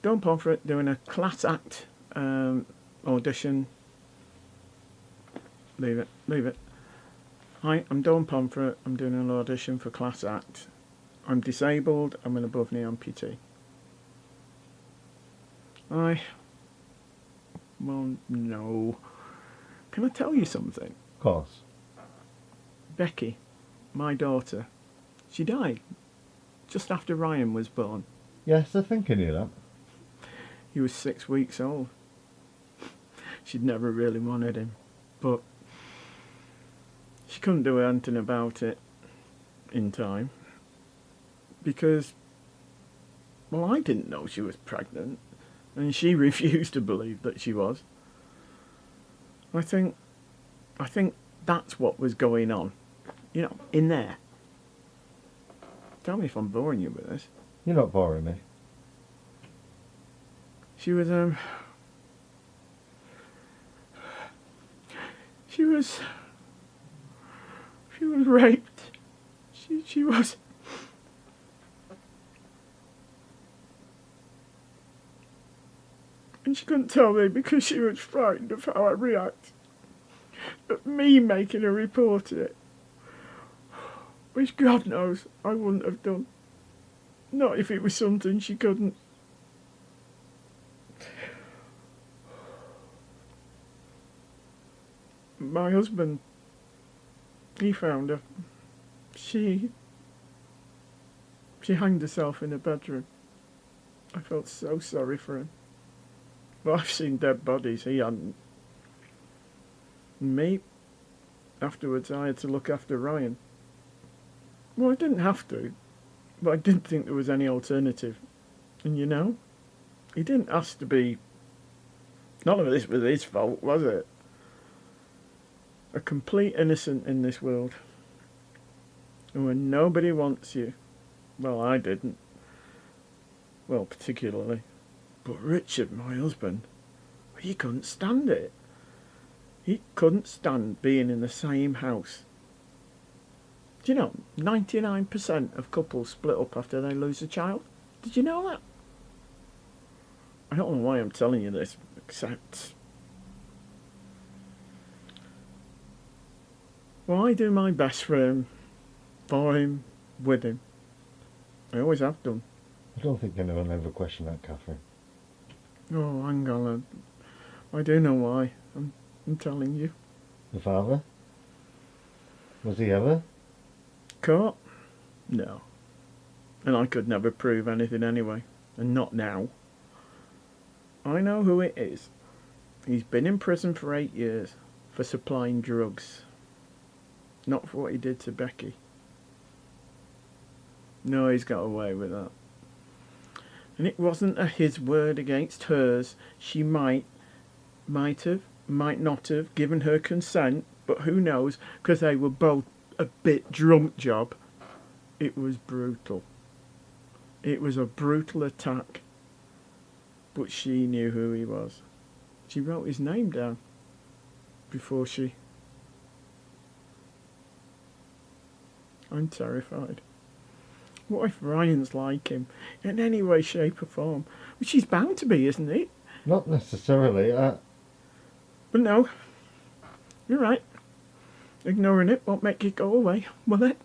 Dawn Pomfret doing a class act audition. Leave it. Hi, I'm Dawn Pomfret. I'm doing an audition for class act. I'm disabled. I'm an above knee amputee. Well, no. Can I tell you something? Of course. Becky, my daughter, she died just after Ryan was born. Yes, I think I knew that. He was 6 weeks old. She'd never really wanted him, but she couldn't do anything about it in time because, well, I didn't know she was pregnant, and she refused to believe that she was. I think that's what was going on, you know, in there. Tell me if I'm boring you with this. You're not boring me. She was raped. She was. And she couldn't tell me because she was frightened of how I react. But me making her report it, which God knows I wouldn't have done. Not if it was something she couldn't. My husband, he found her. She hanged herself in her bedroom. I felt so sorry for him. Well, I've seen dead bodies, he hadn't. And me, afterwards I had to look after Ryan. Well, I didn't have to, but I didn't think there was any alternative. And you know, he didn't ask to be... None of this was his fault, was it? A complete innocent in this world. And when nobody wants you, well, I didn't. Well, particularly. But Richard, my husband, he couldn't stand it. He couldn't stand being in the same house. Do you know, 99% of couples split up after they lose a child? Did you know that? I don't know why I'm telling you this, except... Well, I do my best for him, with him. I always have done. I don't think anyone ever questioned that, Catherine. Oh, hang on. I do know why. I'm telling you. The father? Was he ever? Caught? No. And I could never prove anything anyway. And not now. I know who it is. He's been in prison for 8 years for supplying drugs. Not for what he did to Becky. No, he's got away with that. And it wasn't his word against hers. She might have, might not have given her consent, but who knows, because they were both a bit drunk, Job. It was brutal. It was a brutal attack. But she knew who he was. She wrote his name down before she... I'm terrified. What if Ryan's like him in any way, shape or form? Which he's bound to be, isn't he? Not necessarily. But no, you're right. Ignoring it won't make it go away, will it?